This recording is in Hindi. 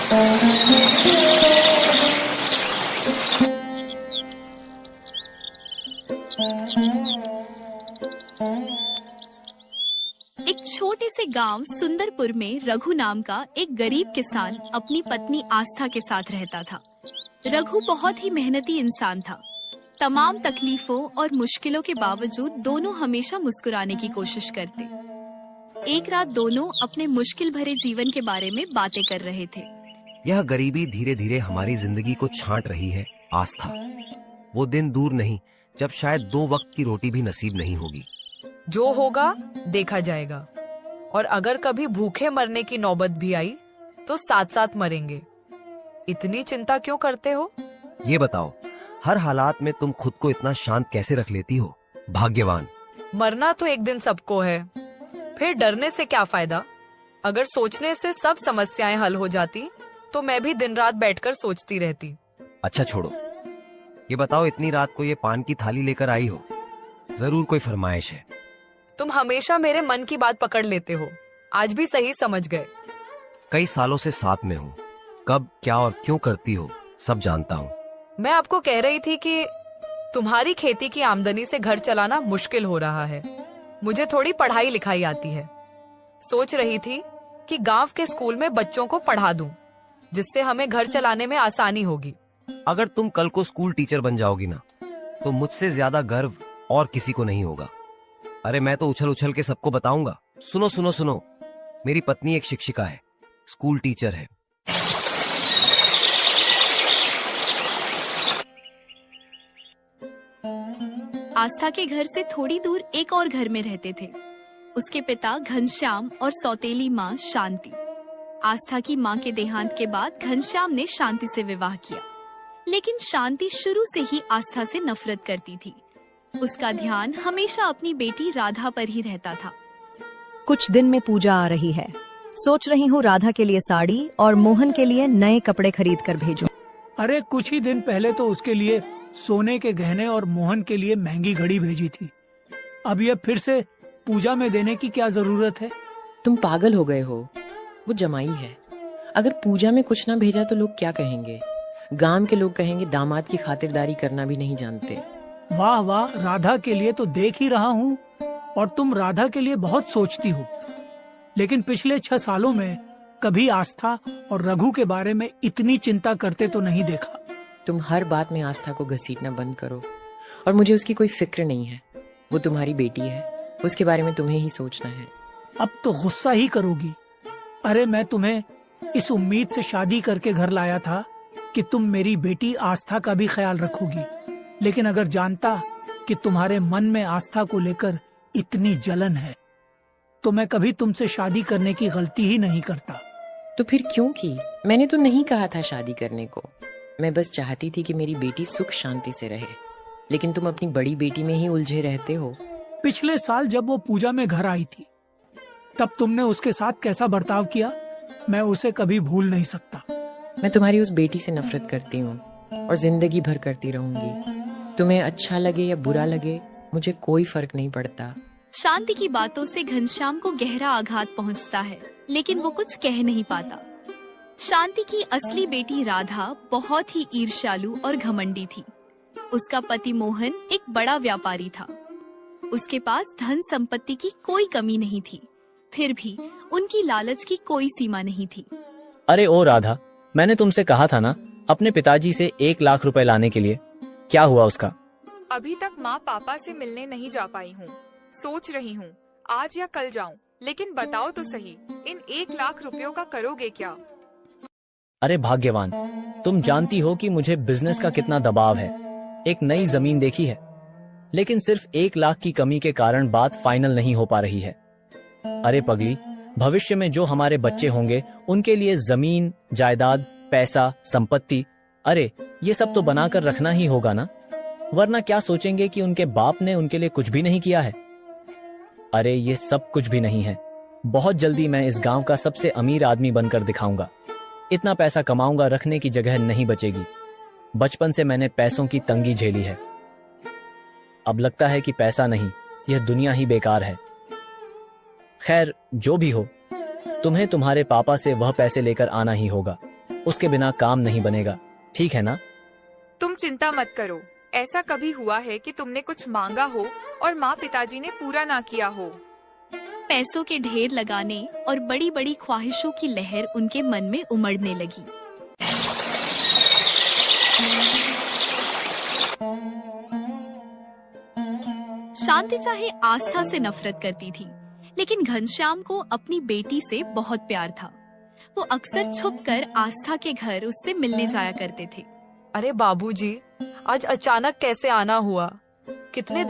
एक छोटे से गांव सुंदरपुर में रघु नाम का एक गरीब किसान अपनी पत्नी आस्था के साथ रहता था। रघु बहुत ही मेहनती इंसान था। तमाम तकलीफों और मुश्किलों के बावजूद दोनों हमेशा मुस्कुराने की कोशिश करते। एक रात दोनों अपने मुश्किल भरे जीवन के बारे में बातें कर रहे थे। यह गरीबी धीरे धीरे हमारी जिंदगी को छांट रही है आस्था। वो दिन दूर नहीं जब शायद 2 वक्त की रोटी भी नसीब नहीं होगी। जो होगा देखा जाएगा, और अगर कभी भूखे मरने की नौबत भी आई तो साथ साथ मरेंगे। इतनी चिंता क्यों करते हो? ये बताओ, हर हालात में तुम खुद को इतना शांत कैसे रख लेती हो? भाग्यवान। मरना तो एक दिन सबको है, फिर डरने से क्या फायदा? अगर सोचने से सब समस्याएं हल हो जाती तो मैं भी दिन रात बैठकर सोचती रहती। अच्छा छोड़ो, ये बताओ, इतनी रात को ये पान की थाली लेकर आई हो, जरूर कोई फरमाइश है? तुम हमेशा मेरे मन की बात पकड़ लेते हो, आज भी सही समझ गए। कई सालों से साथ में हूँ, कब क्या और क्यों करती हो सब जानता हूँ। मैं आपको कह रही थी कि तुम्हारी खेती की आमदनी से घर चलाना मुश्किल हो रहा है। मुझे थोड़ी पढ़ाई लिखाई आती है। सोच रही थी कि गांव के स्कूल में बच्चों को पढ़ा दूं, जिससे हमें घर चलाने में आसानी होगी। अगर तुम कल को स्कूल टीचर बन जाओगी ना, तो मुझसे ज्यादा गर्व और किसी को नहीं होगा। अरे मैं तो उछल उछल के सबको बताऊंगा। सुनो सुनो सुनो, मेरी पत्नी एक शिक्षिका है, स्कूल टीचर है। आस्था के घर से थोड़ी दूर एक और घर में रहते थे। उसके पिता घनश्याम और सौतेली माँ शांति। आस्था की माँ के देहांत के बाद घनश्याम ने शांति से विवाह किया, लेकिन शांति शुरू से ही आस्था से नफरत करती थी। उसका ध्यान हमेशा अपनी बेटी राधा पर ही रहता था। कुछ दिन में पूजा आ रही है, सोच रही हूँ राधा के लिए साड़ी और मोहन के लिए नए कपड़े खरीद कर भेजूं। अरे कुछ ही दिन पहले तो उसके लिए सोने के गहने और मोहन के लिए महंगी घड़ी भेजी थी। अब यह फिर से पूजा में देने की क्या जरूरत है? तुम पागल हो गए हो, वो जमाई है। अगर पूजा में कुछ ना भेजा तो लोग क्या कहेंगे? गांव के लोग कहेंगे दामाद की खातिरदारी करना भी नहीं जानते। वाह वाह, राधा के लिए तो देख ही रहा हूँ, और तुम राधा के लिए बहुत सोचती हो। लेकिन पिछले 6 सालों में कभी आस्था और रघु के बारे में इतनी चिंता करते तो नहीं देखा। तुम हर बात में आस्था को घसीटना बंद करो, और मुझे उसकी कोई फिक्र नहीं है। वो तुम्हारी बेटी है, उसके बारे में तुम्हें ही सोचना है। अब तो गुस्सा ही करोगी। अरे मैं तुम्हें इस उम्मीद से शादी करके घर लाया था कि तुम मेरी बेटी आस्था का भी ख्याल रखोगी, लेकिन अगर जानता कि तुम्हारे मन में आस्था को लेकर इतनी जलन है तो मैं कभी तुमसे शादी करने की गलती ही नहीं करता। तो फिर क्यों की? मैंने तो नहीं कहा था शादी करने को। मैं बस चाहती थी कि मेरी बेटी सुख शांति से रहे, लेकिन तुम अपनी बड़ी बेटी में ही उलझे रहते हो। पिछले साल जब वो पूजा में घर आई थी, तब तुमने उसके साथ कैसा बर्ताव किया, मैं उसे कभी भूल नहीं सकता। मैं तुम्हारी उस बेटी से नफरत करती हूँ और जिंदगी भर करती रहूंगी। तुम्हें अच्छा लगे या बुरा लगे, मुझे कोई फर्क नहीं पड़ता। शांति की बातों से घनश्याम को गहरा आघात पहुंचता है, लेकिन वो कुछ कह नहीं पाता। शांति की असली बेटी राधा बहुत ही ईर्ष्यालु और घमंडी थी। उसका पति मोहन एक बड़ा व्यापारी था। उसके पास धन संपत्ति की कोई कमी नहीं थी, फिर भी उनकी लालच की कोई सीमा नहीं थी। अरे ओ राधा, मैंने तुमसे कहा था ना अपने पिताजी से 1 लाख रुपए लाने के लिए, क्या हुआ उसका? अभी तक माँ पापा से मिलने नहीं जा पाई हूँ। सोच रही हूँ आज या कल जाऊँ, लेकिन बताओ तो सही, इन 1 लाख रुपयों का करोगे क्या? अरे भाग्यवान, तुम जानती हो कि मुझे बिजनेस का कितना दबाव है। एक नई जमीन देखी है, लेकिन सिर्फ 1 लाख की कमी के कारण बात फाइनल नहीं हो पा रही है। अरे पगली, भविष्य में जो हमारे बच्चे होंगे उनके लिए जमीन, जायदाद, पैसा, संपत्ति, अरे ये सब तो बनाकर रखना ही होगा ना, वरना क्या सोचेंगे कि उनके बाप ने उनके लिए कुछ भी नहीं किया है। अरे ये सब कुछ भी नहीं है। बहुत जल्दी मैं इस गांव का सबसे अमीर आदमी बनकर दिखाऊंगा। इतना पैसा कमाऊंगा, रखने की जगह नहीं बचेगी। बचपन से मैंने पैसों की तंगी झेली है। अब लगता है कि पैसा नहीं, यह दुनिया ही बेकार है। खैर जो भी हो, तुम्हें तुम्हारे पापा से वह पैसे लेकर आना ही होगा। उसके बिना काम नहीं बनेगा, ठीक है ना? तुम चिंता मत करो। ऐसा कभी हुआ है कि तुमने कुछ मांगा हो और माँ पिताजी ने पूरा ना किया हो? पैसों के ढेर लगाने और बड़ी बड़ी ख्वाहिशों की लहर उनके मन में उमड़ने लगी। शांति चाहे आस्था से नफरत करती थी, लेकिन घनश्याम को अपनी बेटी से बहुत प्यार था। वो अक्सर छुपकर आस्था के घर उससे मिलने जाया करते थे। अरे बाबूजी, आज अचानक कैसे आना हुआ? कितने दिन